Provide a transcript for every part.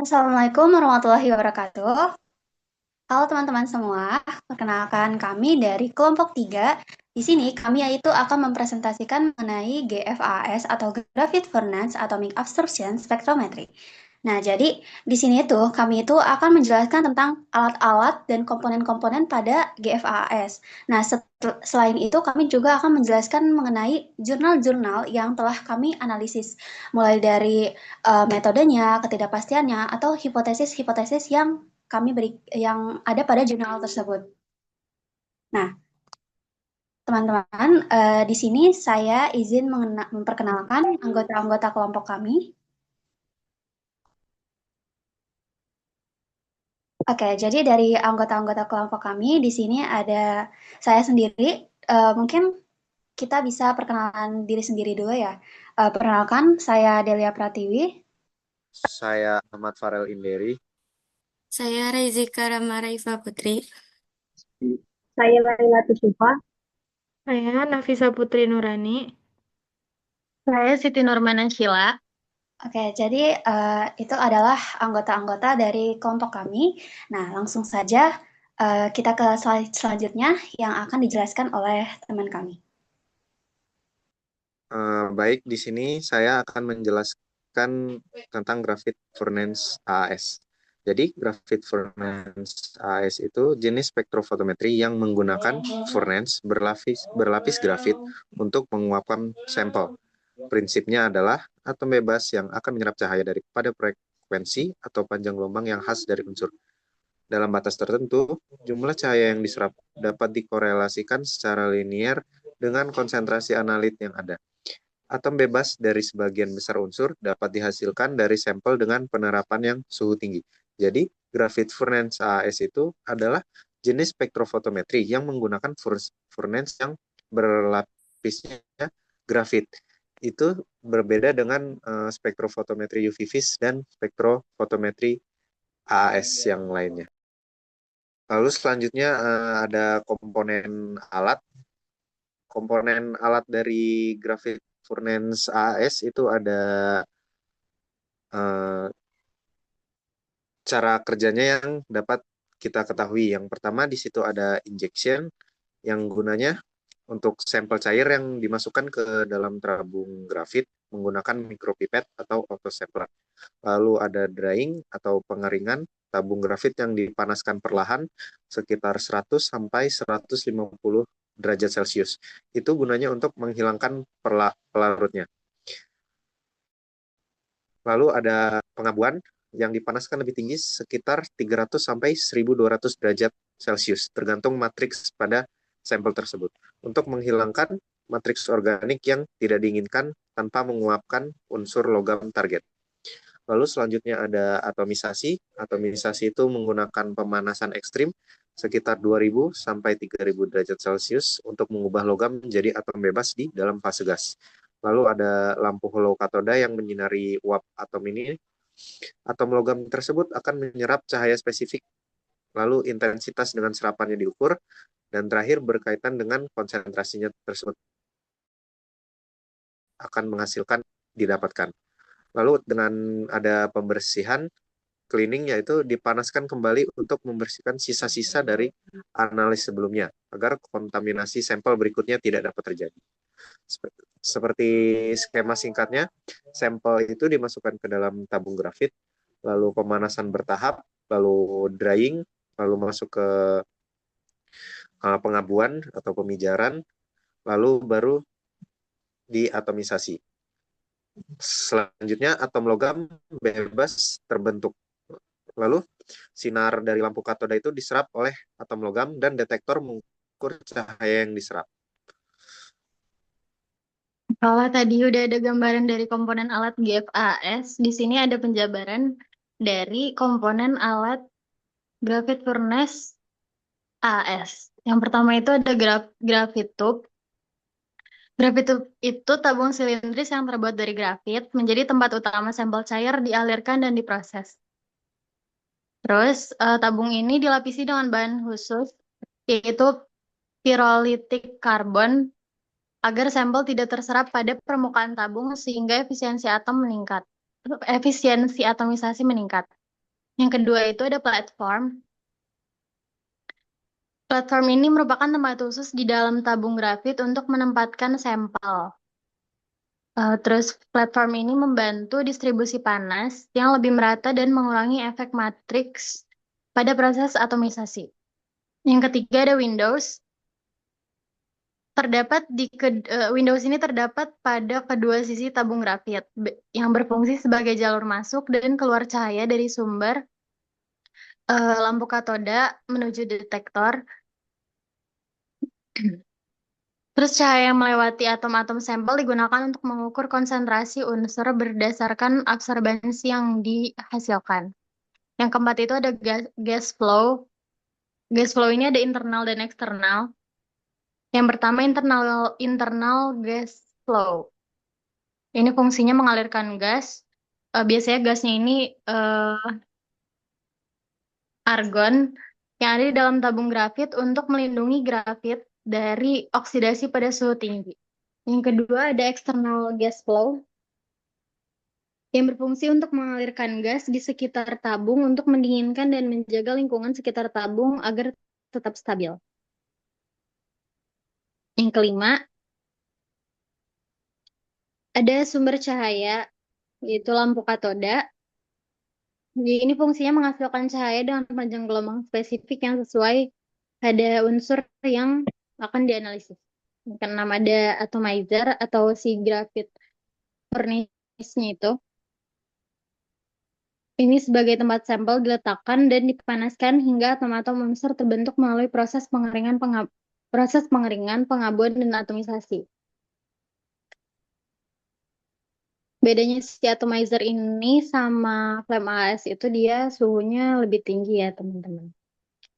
Assalamualaikum warahmatullahi wabarakatuh. Halo teman-teman semua, perkenalkan kami dari kelompok 3. Di sini kami yaitu akan mempresentasikan mengenai GFAS atau Graphite Furnace Atomic Absorption Spectrometry. Nah, jadi di sini tuh kami itu akan menjelaskan tentang alat-alat dan komponen-komponen pada GFAS. Nah, selain itu kami juga akan menjelaskan mengenai jurnal-jurnal yang telah kami analisis, mulai dari metodenya, ketidakpastiannya, atau hipotesis-hipotesis yang kami beri yang ada pada jurnal tersebut. Nah, teman-teman, di sini saya izin memperkenalkan anggota-anggota kelompok kami. Oke, jadi dari anggota-anggota kelompok kami di sini ada saya sendiri. Mungkin kita bisa perkenalan diri sendiri dulu ya. Perkenalkan, saya Delia Pratiwi. Saya Ahmad Farel Inderi. Saya Rezika Ramaraifa Putri. Saya Laila Tusufa. Saya Nafisa Putri Nurani. Saya Siti Nurmana Sheila. Oke, jadi itu adalah anggota-anggota dari kelompok kami. Nah, langsung saja kita ke slide selanjutnya yang akan dijelaskan oleh teman kami. Baik, di sini saya akan menjelaskan tentang Graphite Furnace AAS. Jadi, Graphite Furnace AAS itu jenis spektrofotometri yang menggunakan furnace berlapis grafit untuk menguapkan sampel. Prinsipnya adalah atom bebas yang akan menyerap cahaya daripada frekuensi atau panjang gelombang yang khas dari unsur. Dalam batas tertentu, jumlah cahaya yang diserap dapat dikorelasikan secara linier dengan konsentrasi analit yang ada. Atom bebas dari sebagian besar unsur dapat dihasilkan dari sampel dengan penerapan yang suhu tinggi. Jadi, Graphite Furnace AAS itu adalah jenis spektrofotometri yang menggunakan furnace yang berlapisnya grafit. Itu berbeda dengan spektrofotometri UV vis dan spektrofotometri AAS yang lainnya. Lalu selanjutnya ada komponen alat. Komponen alat dari Graphite Furnace AAS itu ada eh, cara kerjanya yang dapat kita ketahui. Yang pertama di situ ada injection yang gunanya untuk sampel cair yang dimasukkan ke dalam tabung grafit menggunakan micropipette atau autosampler. Lalu ada drying atau pengeringan tabung grafit yang dipanaskan perlahan sekitar 100 sampai 150 derajat Celcius. Itu gunanya untuk menghilangkan pelarutnya. Lalu ada pengabuan yang dipanaskan lebih tinggi sekitar 300 sampai 1200 derajat Celcius, tergantung matriks pada sampel tersebut, untuk menghilangkan matriks organik yang tidak diinginkan tanpa menguapkan unsur logam target. Lalu selanjutnya ada atomisasi. Atomisasi itu menggunakan pemanasan ekstrim sekitar 2000 sampai 3000 derajat Celcius untuk mengubah logam menjadi atom bebas di dalam fase gas. Lalu ada lampu holo katoda yang menyinari uap atom ini. Atom logam tersebut akan menyerap cahaya spesifik. Lalu intensitas dengan serapannya diukur. Dan terakhir berkaitan dengan konsentrasinya tersebut akan menghasilkan didapatkan. Lalu dengan ada pembersihan, cleaning, yaitu dipanaskan kembali untuk membersihkan sisa-sisa dari analis sebelumnya agar kontaminasi sampel berikutnya tidak dapat terjadi. Seperti skema singkatnya, sampel itu dimasukkan ke dalam tabung grafit, lalu pemanasan bertahap, lalu drying, lalu masuk ke pengabuan atau pemijaran, lalu baru diatomisasi. Selanjutnya, atom logam bebas terbentuk. Lalu, sinar dari lampu katoda itu diserap oleh atom logam dan detektor mengukur cahaya yang diserap. Kalau tadi udah ada gambaran dari komponen alat GFAS, di sini ada penjabaran dari komponen alat Graphite Furnace AS. Yang pertama itu ada graphite tube. Graphite tube itu tabung silindris yang terbuat dari grafit, menjadi tempat utama sampel cair dialirkan dan diproses. Terus, tabung ini dilapisi dengan bahan khusus, yaitu pyrolytic carbon, agar sampel tidak terserap pada permukaan tabung sehingga efisiensi atomisasi meningkat. Yang kedua itu ada platform. Platform ini merupakan tempat khusus di dalam tabung grafit untuk menempatkan sampel. Terus platform ini membantu distribusi panas yang lebih merata dan mengurangi efek matriks pada proses atomisasi. Yang ketiga ada Windows. Windows ini terdapat pada kedua sisi tabung grafit yang berfungsi sebagai jalur masuk dan keluar cahaya dari sumber lampu katoda menuju detektor. Terus cahaya yang melewati atom-atom sampel digunakan untuk mengukur konsentrasi unsur berdasarkan absorbansi yang dihasilkan. Yang keempat itu ada gas flow. Gas flow ini ada internal dan eksternal. Yang pertama internal gas flow. Ini fungsinya mengalirkan gas. Biasanya gasnya ini argon yang ada di dalam tabung grafit untuk melindungi grafit dari oksidasi pada suhu tinggi. Yang kedua ada external gas flow yang berfungsi untuk mengalirkan gas di sekitar tabung untuk mendinginkan dan menjaga lingkungan sekitar tabung agar tetap stabil. Yang kelima ada sumber cahaya, yaitu lampu katoda. Jadi ini fungsinya menghasilkan cahaya dengan panjang gelombang spesifik yang sesuai pada unsur yang akan dianalisis. Yang keenam ada atomizer atau si grafit furnace-nya itu. Ini sebagai tempat sampel diletakkan dan dipanaskan hingga atom-atom unsur terbentuk melalui proses pengeringan, pengabuan, dan atomisasi. Bedanya si atomizer ini sama flame AS itu dia suhunya lebih tinggi ya teman-teman.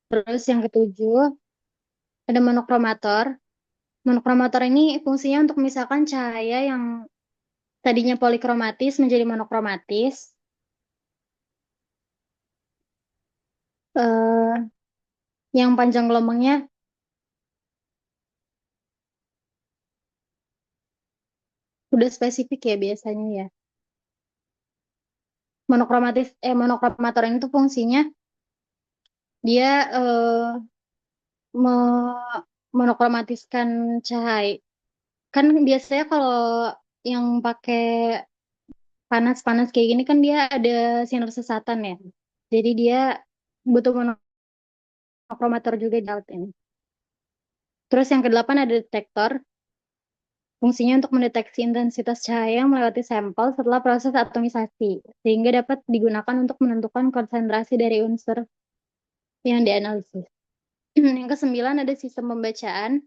Terus yang ketujuh ada monokromator. Monokromator ini fungsinya untuk memisahkan cahaya yang tadinya polikromatis menjadi monokromatis. Yang panjang gelombangnya udah spesifik ya biasanya ya. Monokromator ini tuh fungsinya dia monokromatiskan cahaya. Kan biasanya kalau yang pakai panas-panas kayak gini kan dia ada sinar sesatan ya. Jadi dia butuh monokromator juga di alat ini. Terus yang kedelapan ada detektor. Fungsinya untuk mendeteksi intensitas cahaya yang melewati sampel setelah proses atomisasi, sehingga dapat digunakan untuk menentukan konsentrasi dari unsur yang dianalisis. Yang kesembilan ada sistem pembacaan,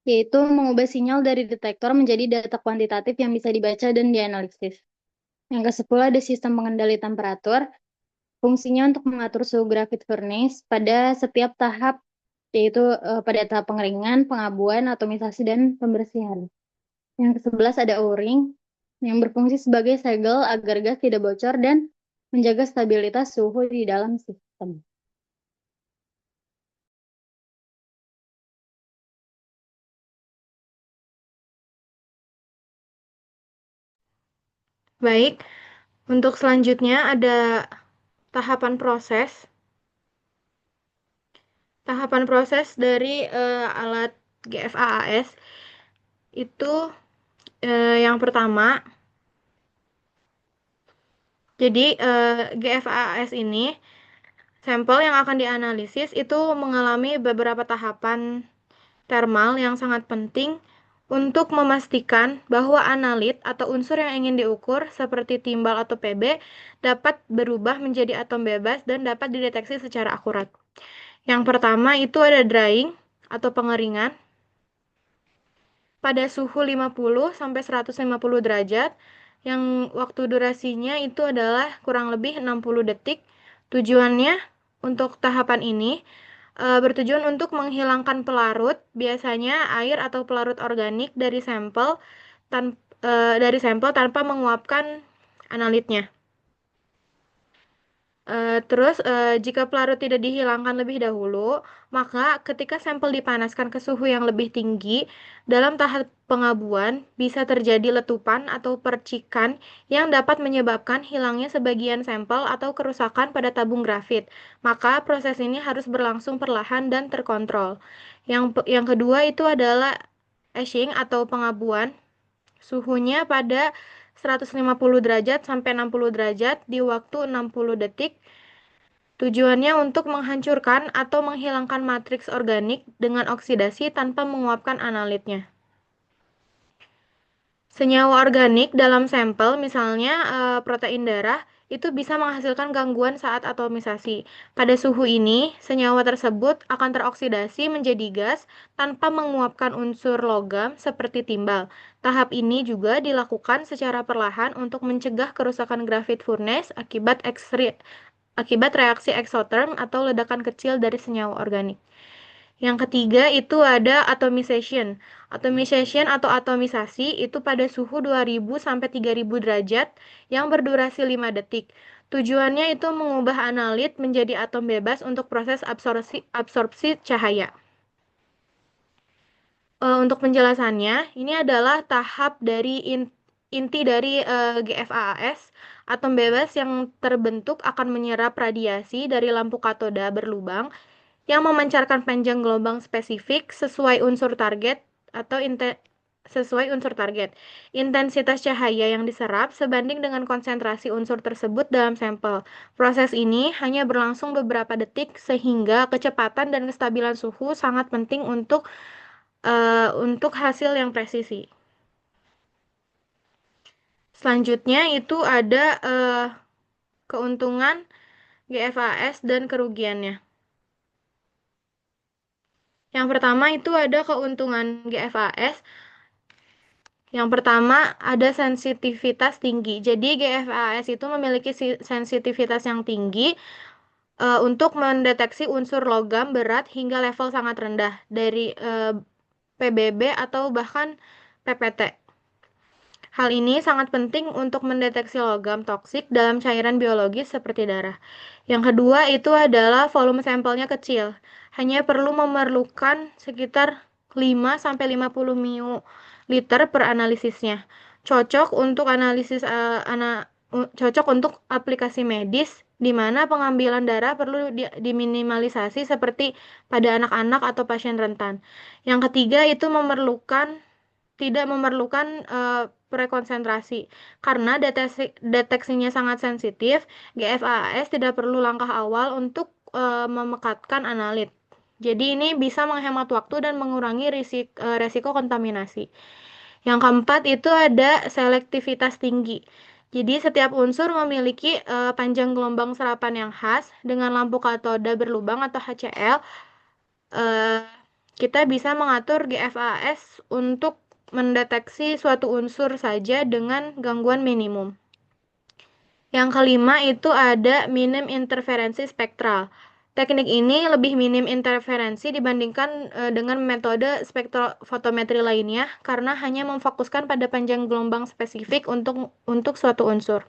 yaitu mengubah sinyal dari detektor menjadi data kuantitatif yang bisa dibaca dan dianalisis. Yang kesepuluh ada sistem pengendali temperatur, fungsinya untuk mengatur suhu grafit furnace pada setiap tahap, yaitu pada tahap pengeringan, pengabuan, atomisasi, dan pembersihan. Yang ke-11 ada O-ring, yang berfungsi sebagai segel agar gas tidak bocor dan menjaga stabilitas suhu di dalam sistem. Baik, untuk selanjutnya ada tahapan proses. Tahapan proses dari alat GFAAS itu yang pertama, jadi GFAAS ini sampel yang akan dianalisis itu mengalami beberapa tahapan thermal yang sangat penting untuk memastikan bahwa analit atau unsur yang ingin diukur seperti timbal atau Pb dapat berubah menjadi atom bebas dan dapat dideteksi secara akurat. Yang pertama itu ada drying atau pengeringan pada suhu 50 sampai 150 derajat yang waktu durasinya itu adalah kurang lebih 60 detik. Tujuannya untuk tahapan ini bertujuan untuk menghilangkan pelarut, biasanya air atau pelarut organik dari sampel tanpa menguapkan analitnya. Terus, jika pelarut tidak dihilangkan lebih dahulu, maka ketika sampel dipanaskan ke suhu yang lebih tinggi, dalam tahap pengabuan bisa terjadi letupan atau percikan yang dapat menyebabkan hilangnya sebagian sampel atau kerusakan pada tabung grafit. Maka proses ini harus berlangsung perlahan dan terkontrol. Yang kedua itu adalah etching atau pengabuan. Suhunya pada 150 derajat sampai 60 derajat di waktu 60 detik. Tujuannya untuk menghancurkan atau menghilangkan matriks organik dengan oksidasi tanpa menguapkan analitnya. Senyawa organik dalam sampel, misalnya protein darah, itu bisa menghasilkan gangguan saat atomisasi. Pada suhu ini, senyawa tersebut akan teroksidasi menjadi gas tanpa menguapkan unsur logam seperti timbal. Tahap ini juga dilakukan secara perlahan untuk mencegah kerusakan grafit furnace akibat reaksi eksoterm atau ledakan kecil dari senyawa organik. Yang ketiga itu ada atomization. Atomization atau atomisasi itu pada suhu 2000 sampai 3000 derajat yang berdurasi 5 detik. Tujuannya itu mengubah analit menjadi atom bebas untuk proses absorpsi cahaya. Untuk penjelasannya, ini adalah tahap dari inti dari GFAAS. Atom bebas yang terbentuk akan menyerap radiasi dari lampu katoda berlubang yang memancarkan panjang gelombang spesifik sesuai unsur target atau sesuai unsur target. Intensitas cahaya yang diserap sebanding dengan konsentrasi unsur tersebut dalam sampel. Proses ini hanya berlangsung beberapa detik sehingga kecepatan dan kestabilan suhu sangat penting untuk hasil yang presisi. Selanjutnya itu ada keuntungan GFAS dan kerugiannya. Yang pertama itu ada keuntungan GFAS. Yang pertama ada sensitivitas tinggi. Jadi GFAS itu memiliki sensitivitas yang tinggi untuk mendeteksi unsur logam berat hingga level sangat rendah dari PBB atau bahkan PPT. Hal ini sangat penting untuk mendeteksi logam toksik dalam cairan biologis seperti darah. Yang kedua itu adalah volume sampelnya kecil. Hanya memerlukan sekitar 5-50 ml per analisisnya. Cocok untuk aplikasi medis di mana pengambilan darah perlu diminimalisasi seperti pada anak-anak atau pasien rentan. Yang ketiga itu tidak memerlukan prekonsentrasi. Karena deteksinya sangat sensitif, GFAS tidak perlu langkah awal untuk memekatkan analit. Jadi ini bisa menghemat waktu dan mengurangi resiko kontaminasi. Yang keempat itu ada selektivitas tinggi. Jadi setiap unsur memiliki panjang gelombang serapan yang khas dengan lampu katoda berlubang atau HCl. Kita bisa mengatur GFAS untuk mendeteksi suatu unsur saja dengan gangguan minimum. Yang kelima itu ada minim interferensi spektral. Teknik ini lebih minim interferensi dibandingkan dengan metode spektrofotometri lainnya karena hanya memfokuskan pada panjang gelombang spesifik untuk suatu unsur.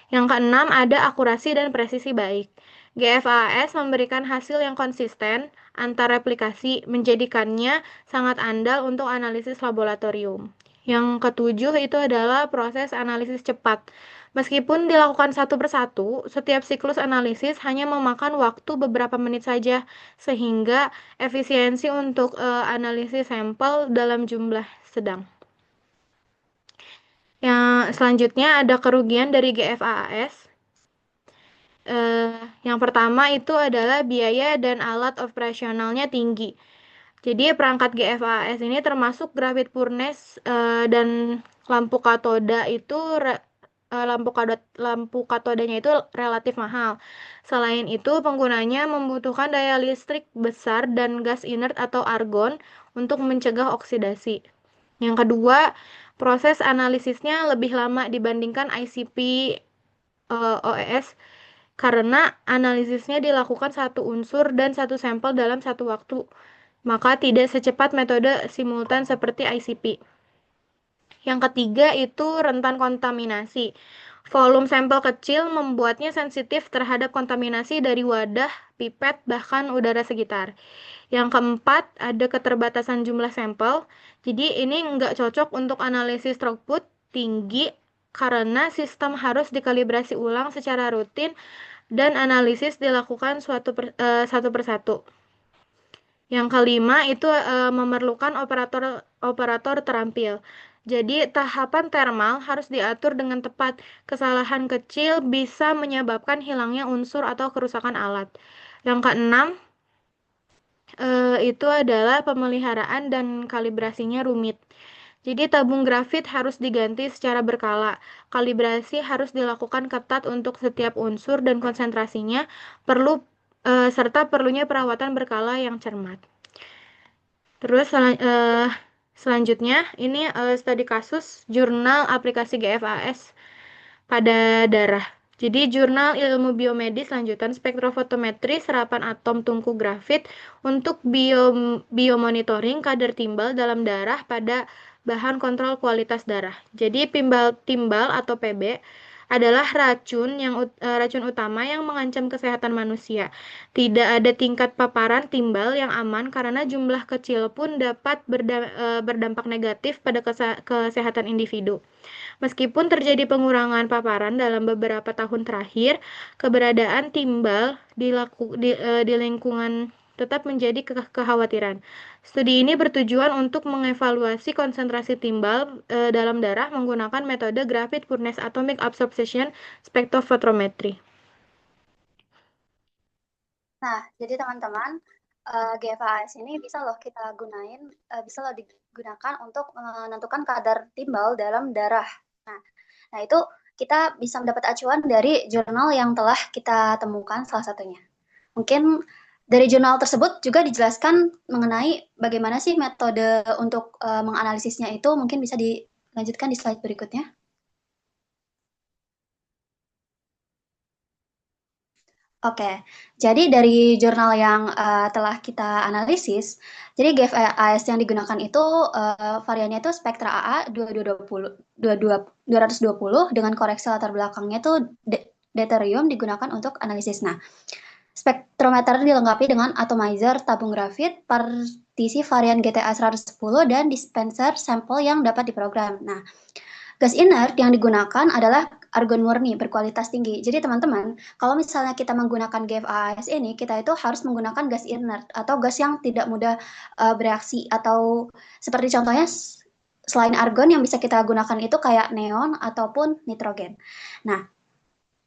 Yang keenam ada akurasi dan presisi baik. GFAS memberikan hasil yang konsisten antar replikasi, menjadikannya sangat andal untuk analisis laboratorium. Yang ketujuh itu adalah proses analisis cepat. Meskipun dilakukan satu persatu, setiap siklus analisis hanya memakan waktu beberapa menit saja, sehingga efisiensi untuk analisis sampel dalam jumlah sedang. Yang selanjutnya ada kerugian dari GFAS. Yang pertama itu adalah biaya dan alat operasionalnya tinggi. Jadi perangkat GFAS ini termasuk grafit furnace dan lampu katoda itu lampu katodanya itu relatif mahal. Selain itu, penggunanya membutuhkan daya listrik besar dan gas inert atau argon untuk mencegah oksidasi. Yang kedua, proses analisisnya lebih lama dibandingkan ICP OES karena analisisnya dilakukan satu unsur dan satu sampel dalam satu waktu, maka tidak secepat metode simultan seperti ICP. Yang ketiga itu rentan kontaminasi. Volume sampel kecil membuatnya sensitif terhadap kontaminasi dari wadah, pipet, bahkan udara sekitar. Yang keempat, ada keterbatasan jumlah sampel. Jadi ini nggak cocok untuk analisis throughput tinggi karena sistem harus dikalibrasi ulang secara rutin dan analisis dilakukan satu persatu. Yang kelima itu memerlukan operator terampil. Jadi tahapan thermal harus diatur dengan tepat. Kesalahan kecil bisa menyebabkan hilangnya unsur atau kerusakan alat. Yang keenam itu adalah pemeliharaan dan kalibrasinya rumit. Jadi tabung grafit harus diganti secara berkala. Kalibrasi harus dilakukan ketat untuk setiap unsur dan konsentrasinya serta perlunya perawatan berkala yang cermat. Terus selanjutnya ini studi kasus jurnal aplikasi GFAS pada darah. Jadi jurnal ilmu biomedis lanjutan spektrofotometri serapan atom tungku grafit untuk biomonitoring kadar timbal dalam darah pada bahan kontrol kualitas darah. Jadi timbal atau PB adalah racun utama yang mengancam kesehatan manusia. Tidak ada tingkat paparan timbal yang aman karena jumlah kecil pun dapat berdampak negatif pada kesehatan individu. Meskipun terjadi pengurangan paparan dalam beberapa tahun terakhir, keberadaan timbal di lingkungan tetap menjadi kekhawatiran. Studi ini bertujuan untuk mengevaluasi konsentrasi timbal dalam darah menggunakan metode Graphite Furnace Atomic Absorption Spectrophotometry. Nah, jadi teman-teman, GFAS ini bisa loh kita gunain, bisa loh digunakan untuk menentukan kadar timbal dalam darah. Nah, itu kita bisa mendapat acuan dari jurnal yang telah kita temukan salah satunya. Mungkin dari jurnal tersebut juga dijelaskan mengenai bagaimana sih metode untuk menganalisisnya itu. Mungkin bisa dilanjutkan di slide berikutnya. Oke, jadi dari jurnal yang telah kita analisis, jadi GFAS yang digunakan itu variannya itu Spectra AA 220 dengan koreksi latar belakangnya itu deuterium digunakan untuk analisis. Nah, spektrometer dilengkapi dengan atomizer tabung grafit, partisi varian GTA 110, dan dispenser sampel yang dapat diprogram. Nah, gas inert yang digunakan adalah argon murni berkualitas tinggi. Jadi teman-teman, kalau misalnya kita menggunakan GFAS ini, kita itu harus menggunakan gas inert atau gas yang tidak mudah bereaksi, atau seperti contohnya selain argon yang bisa kita gunakan itu kayak neon ataupun nitrogen. Nah,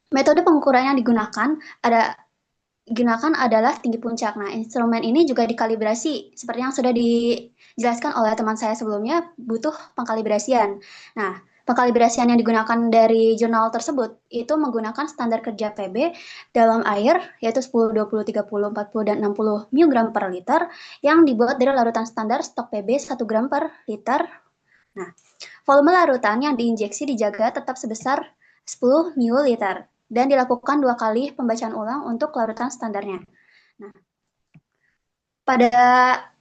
metode pengukuran yang digunakan adalah tinggi puncak. Nah, instrumen ini juga dikalibrasi seperti yang sudah dijelaskan oleh teman saya sebelumnya, butuh pengkalibrasian. Nah, pengkalibrasian yang digunakan dari jurnal tersebut itu menggunakan standar kerja PB dalam air, yaitu 10, 20, 30, 40, dan 60 mg per liter, yang dibuat dari larutan standar stok PB 1 gram per liter. Nah, volume larutan yang diinjeksi dijaga tetap sebesar 10 ml dan dilakukan 2 kali pembacaan ulang untuk larutan standarnya. Nah, pada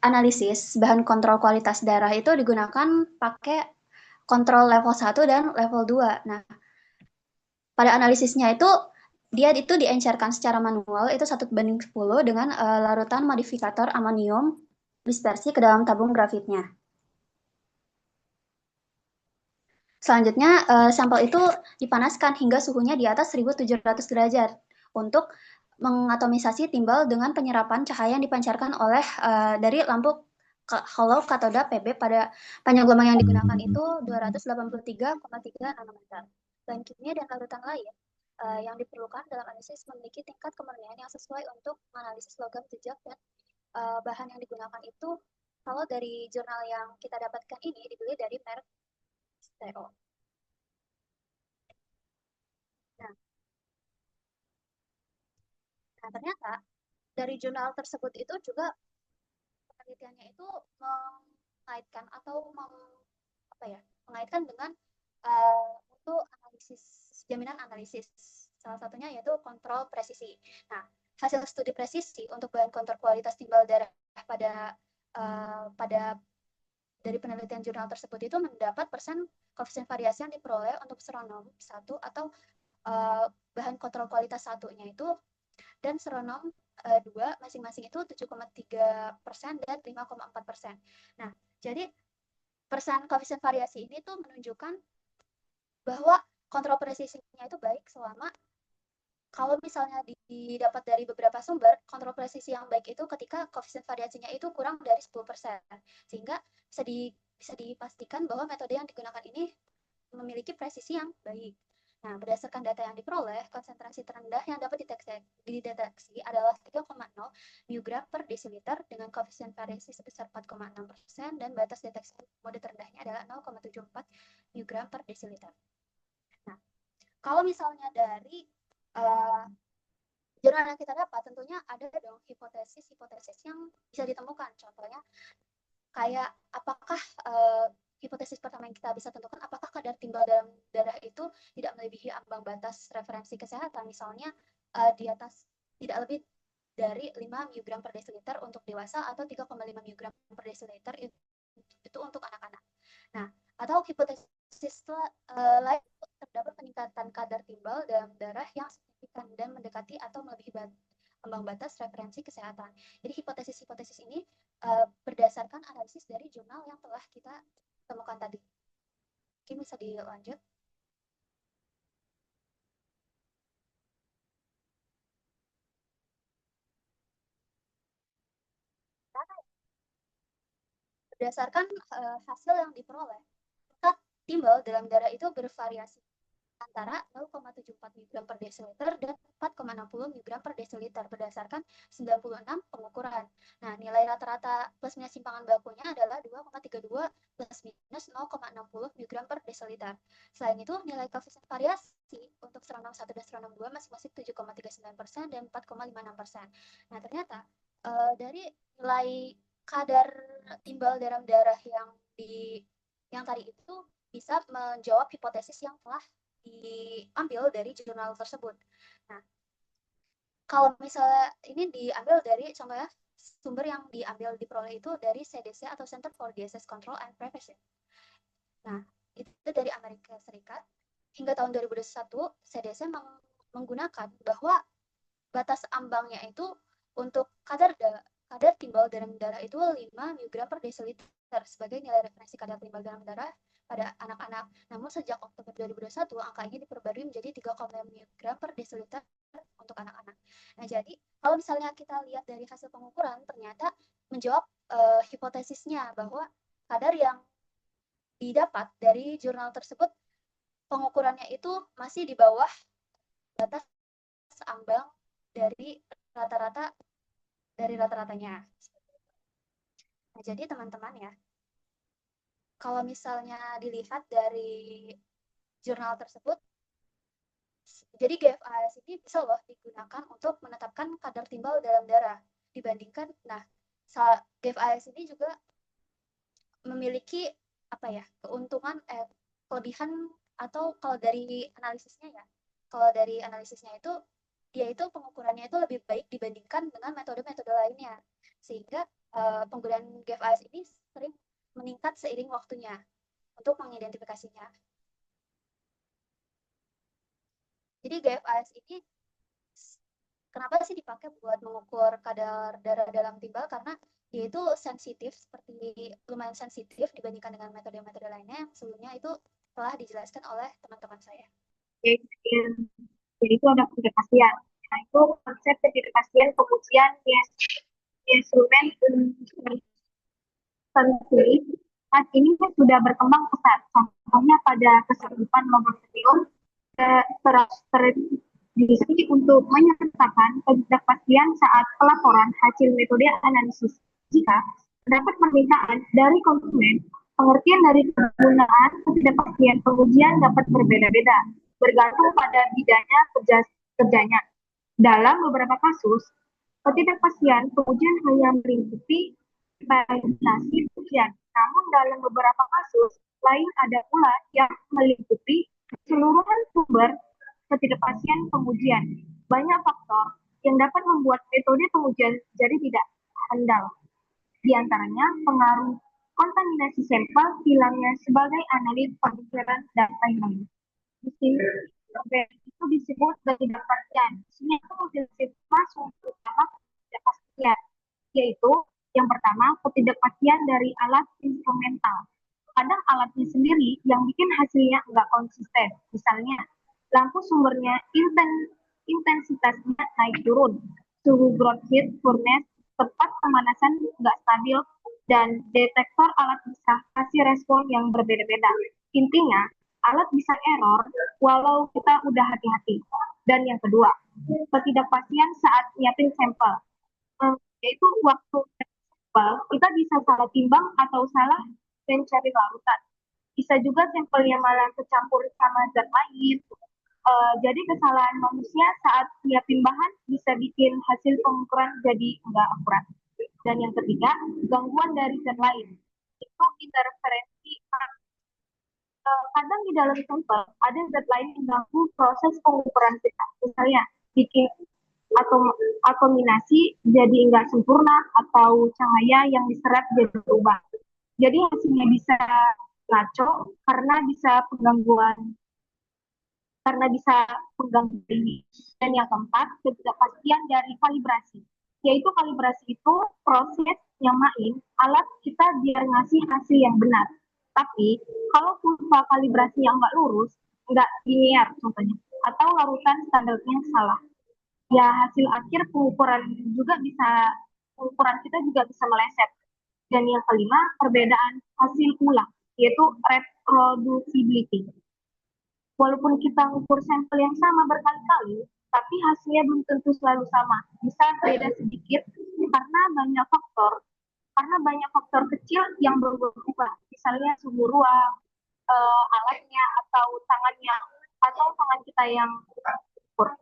analisis bahan kontrol kualitas darah itu digunakan pakai kontrol level 1 dan level 2. Nah, pada analisisnya itu dia itu diencerkan secara manual itu 1:10 dengan larutan modifikator amonium dispersi ke dalam tabung grafitnya. Selanjutnya, sampel itu dipanaskan hingga suhunya di atas 1700 derajat untuk mengatomisasi timbal dengan penyerapan cahaya yang dipancarkan oleh dari lampu hollow katoda PB pada panjang gelombang yang digunakan itu 283,3 nanometer. Bahan kimia dan larutan lain yang diperlukan dalam analisis memiliki tingkat kemurnian yang sesuai untuk menganalisis logam jejak, dan bahan yang digunakan itu kalau dari jurnal yang kita dapatkan ini dibeli dari merek STO. Nah, ternyata dari jurnal tersebut itu juga penelitiannya itu mengaitkan atau mengaitkan dengan untuk analisis, jaminan analisis. Salah satunya yaitu kontrol presisi. Nah, hasil studi presisi untuk bahan kontrol kualitas timbal darah pada dari penelitian jurnal tersebut itu mendapat persen koefisien variasi yang diperoleh untuk seronom 1 atau bahan kontrol kualitas satunya itu dan seronom 2 masing-masing itu 7,3% dan 5,4%. Nah, jadi persen koefisien variasi ini tuh menunjukkan bahwa kontrol presisinya itu baik selama kalau misalnya didapat dari beberapa sumber, kontrol presisi yang baik itu ketika koefisien variasinya itu kurang dari 10%. Sehingga bisa dipastikan bahwa metode yang digunakan ini memiliki presisi yang baik. Nah, berdasarkan data yang diperoleh, konsentrasi terendah yang dapat dideteksi adalah 3,0 mg per desiliter dengan koefisien variasi sebesar 4,6% dan batas deteksi mode terendahnya adalah 0,74 mg per desiliter. Nah, kalau misalnya dari jurnal yang kita dapat, tentunya ada dong hipotesis yang bisa ditemukan. Contohnya, kayak apakah hipotesis pertama yang kita bisa tentukan, apakah kadar timbal dalam darah itu tidak melebihi ambang batas referensi kesehatan, misalnya di atas tidak lebih dari 5 mg per desiliter untuk dewasa atau 3,5 mg per desiliter itu untuk anak-anak. Nah, atau hipotesis lain terdapat peningkatan kadar timbal dalam darah yang signifikan dan mendekati atau melebihi ambang batas referensi kesehatan. Jadi hipotesis-hipotesis ini berdasarkan analisis dari jurnal yang telah kita temukan tadi. Mungkin bisa dilanjut. Berdasarkan hasil yang diperoleh, tingkat timbal dalam darah itu bervariasi antara 0,74 mg per desiliter dan 4,60 mg per desiliter berdasarkan 96 pengukuran. Nah, nilai rata-rata plus minus simpangan bakunya adalah 2,32 plus minus 0,60 mg per desiliter. Selain itu, nilai koefisien variasi untuk seronom 1 dan seronom 2 masing-masing 7,39% dan 4,56%. Nah, ternyata dari nilai kadar timbal dalam darah yang tadi itu bisa menjawab hipotesis yang telah diambil dari jurnal tersebut. Nah, kalau misalnya ini diambil dari contohnya sumber yang diperoleh itu dari CDC atau Center for Disease Control and Prevention. Nah, itu dari Amerika Serikat. Hingga tahun 2021, CDC menggunakan bahwa batas ambangnya itu untuk kadar timbal dalam darah itu 5 mg per desiliter sebagai nilai referensi kadar timbal dalam darah pada anak-anak. Namun sejak Oktober 2021, angka ini diperbarui menjadi 3,5 mg per desiliter untuk anak-anak. Nah, jadi kalau misalnya kita lihat dari hasil pengukuran, ternyata menjawab hipotesisnya bahwa kadar yang didapat dari jurnal tersebut, pengukurannya itu masih di bawah batas ambang dari rata-ratanya. Nah, jadi teman-teman ya, kalau misalnya dilihat dari jurnal tersebut, jadi GFAS ini bisa loh digunakan untuk menetapkan kadar timbal dalam darah dibandingkan, nah GFAS ini juga memiliki keuntungan kelebihan, atau kalau dari analisisnya itu dia itu pengukurannya itu lebih baik dibandingkan dengan metode-metode lainnya, sehingga penggunaan GFAS ini sering meningkat seiring waktunya untuk mengidentifikasinya. Jadi GFAS ini kenapa sih dipakai buat mengukur kadar darah dalam timbal? Karena dia itu lumayan sensitif dibandingkan dengan metode-metode lainnya yang sebelumnya itu telah dijelaskan oleh teman-teman saya. Jadi itu ada ketidakpastian. Nah, itu konsep ketidakpastian pengujian instrumen saat ini sudah berkembang pesat. Contohnya pada keserupaan laboratorium terdiri untuk menyertakan ketidakpastian saat pelaporan hasil metode analisis. Jika terdapat permintaan dari konsumen, pengertian dari penggunaan ketidakpastian pengujian dapat berbeda-beda, bergantung pada bidangnya kerjanya. Dalam beberapa kasus, ketidakpastian pengujian hanya melingkupi validasi ujian. Namun dalam beberapa kasus lain ada pula yang melingkupi keseluruhan sumber ketidakpastian pengujian. Banyak faktor yang dapat membuat metode pengujian jadi tidak handal. Di antaranya pengaruh kontaminasi sampel, hilangnya sebagai analit pemikiran dan lain-lain. Di sini itu disebut ketidakpastian. Di sini itu masuk utama ketidakpastian, yaitu yang pertama ketidakpastian dari alat instrumental. Kadang alatnya sendiri yang bikin hasilnya nggak konsisten. Misalnya, lampu sumbernya intensitasnya naik turun, suhu ground heat furnace, tempat pemanasan nggak stabil, dan detektor alat bisa kasih respon yang berbeda-beda. Intinya, alat bisa error walau kita udah hati-hati. Dan yang kedua, ketidakpastian saat nyiapin sampel. Yaitu waktu sampel, kita bisa salah timbang atau salah mencari larutan. Bisa juga sampelnya malah kecampur sama zat lain. Jadi kesalahan manusia saat nyiapin bahan bisa bikin hasil pengukuran jadi nggak akurat. Dan yang ketiga, gangguan dari zat lain. Itu interferensi. Kadang di dalam sampel ada zat lain yang mengganggu proses pengukuran kita. Misalnya, bikin atomasi jadi nggak sempurna atau cahaya yang diserap jadi berubah. Jadi hasilnya bisa ngaco karena bisa mengganggu ini. Dan yang keempat, ketidakpastian dari kalibrasi. Yaitu kalibrasi itu proses nyamain alat kita biar ngasih hasil yang benar. Tapi kalau kurva kalibrasi yang nggak lurus, nggak linear contohnya, atau larutan standarnya salah, ya hasil akhir pengukuran kita juga bisa meleset. Dan yang kelima, perbedaan hasil ulang, yaitu reproducibility. Walaupun kita ukur sampel yang sama berkali-kali, tapi hasilnya belum tentu selalu sama. Bisa beda sedikit karena banyak faktor kecil yang berubah. Misalnya suhu ruang, alatnya atau tangan kita yang ukur.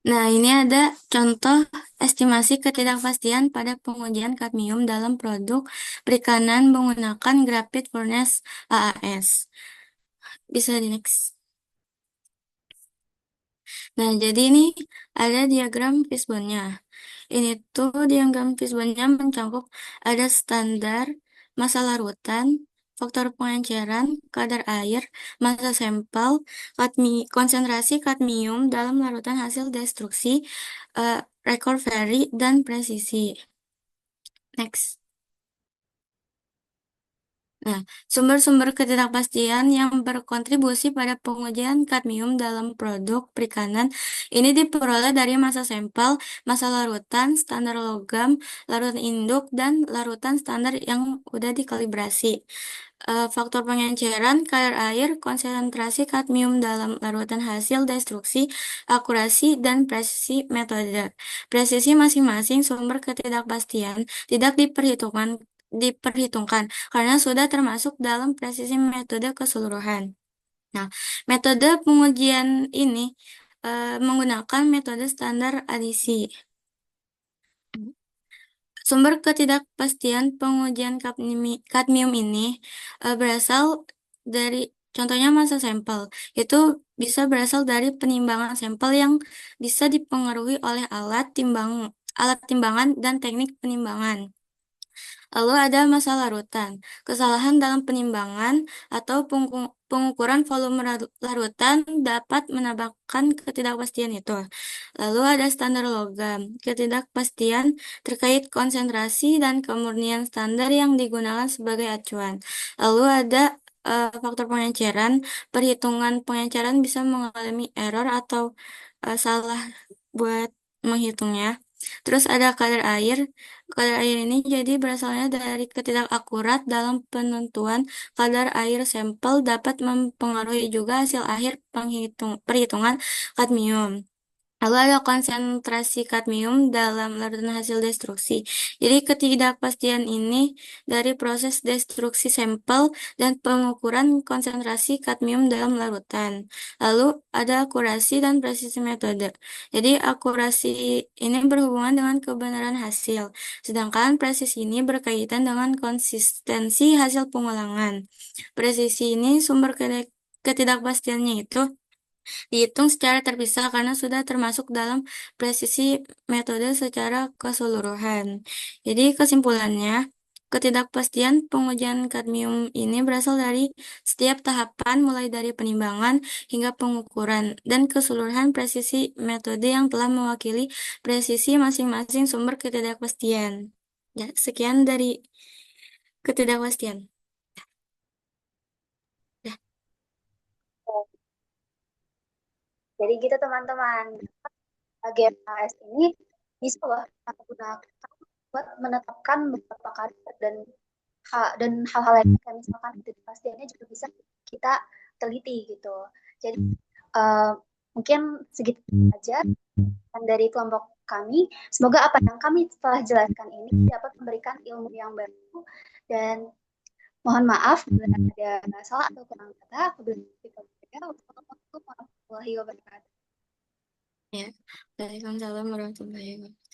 Nah, ini ada contoh estimasi ketidakpastian pada pengujian kadmium dalam produk perikanan menggunakan graphite furnace AAS. Bisa di next. Nah, jadi ini ada diagram fishbone-nya. Ini tuh diagram fishbone-nya mencakup ada standar, masa larutan, faktor pengenceran, kadar air, masa sampel, konsentrasi kadmium dalam larutan hasil destruksi, recovery, dan presisi. Next. Nah, sumber-sumber ketidakpastian yang berkontribusi pada pengujian kadmium dalam produk perikanan ini diperoleh dari masa sampel, masa larutan, standar logam, larutan induk, dan larutan standar yang udah dikalibrasi. Faktor pengenceran, kadar air, konsentrasi kadmium dalam larutan hasil destruksi, akurasi, dan presisi metode. Presisi masing-masing sumber ketidakpastian tidak diperhitungkan karena sudah termasuk dalam presisi metode keseluruhan. Nah, metode pengujian ini menggunakan metode standar adisi. Sumber ketidakpastian pengujian kadmium ini berasal dari contohnya masa sampel. Itu bisa berasal dari penimbangan sampel yang bisa dipengaruhi oleh alat timbangan dan teknik penimbangan. Lalu ada masa larutan. Kesalahan dalam penimbangan atau pengukuran volume larutan dapat menambahkan ketidakpastian itu. Lalu ada standar logam. Ketidakpastian terkait konsentrasi dan kemurnian standar yang digunakan sebagai acuan. Lalu ada faktor pengenceran. Perhitungan pengenceran bisa mengalami error atau salah buat menghitungnya. Terus ada kadar air. Kadar air ini jadi berasalnya dari ketidakakurat dalam penentuan kadar air sampel dapat mempengaruhi juga hasil akhir perhitungan kadmium. Lalu ada konsentrasi kadmium dalam larutan hasil destruksi. Jadi ketidakpastian ini dari proses destruksi sampel dan pengukuran konsentrasi kadmium dalam larutan. Lalu ada akurasi dan presisi metode. Jadi akurasi ini berhubungan dengan kebenaran hasil, sedangkan presisi ini berkaitan dengan konsistensi hasil pengulangan. Presisi ini sumber ketidakpastiannya itu dihitung secara terpisah karena sudah termasuk dalam presisi metode secara keseluruhan. Jadi kesimpulannya, ketidakpastian pengujian kadmium ini berasal dari setiap tahapan mulai dari penimbangan hingga pengukuran dan keseluruhan presisi metode yang telah mewakili presisi masing-masing sumber ketidakpastian. Ya, sekian dari ketidakpastian. Ya. Jadi gitu teman-teman, GFAS ini bisa loh kita gunakan buat menetapkan beberapa karakter dan hal-hal lain kayak misalkan ketidakpastiannya juga bisa kita teliti gitu. Jadi mungkin segitu aja dari kelompok kami. Semoga apa yang kami telah jelaskan ini dapat memberikan ilmu yang baru dan mohon maaf bila ada salah atau kurang kata. Wassalamualaikum warahmatullahi wabarakatuh. Ya, Waalaikumsalam warahmatullahi wabarakatuh.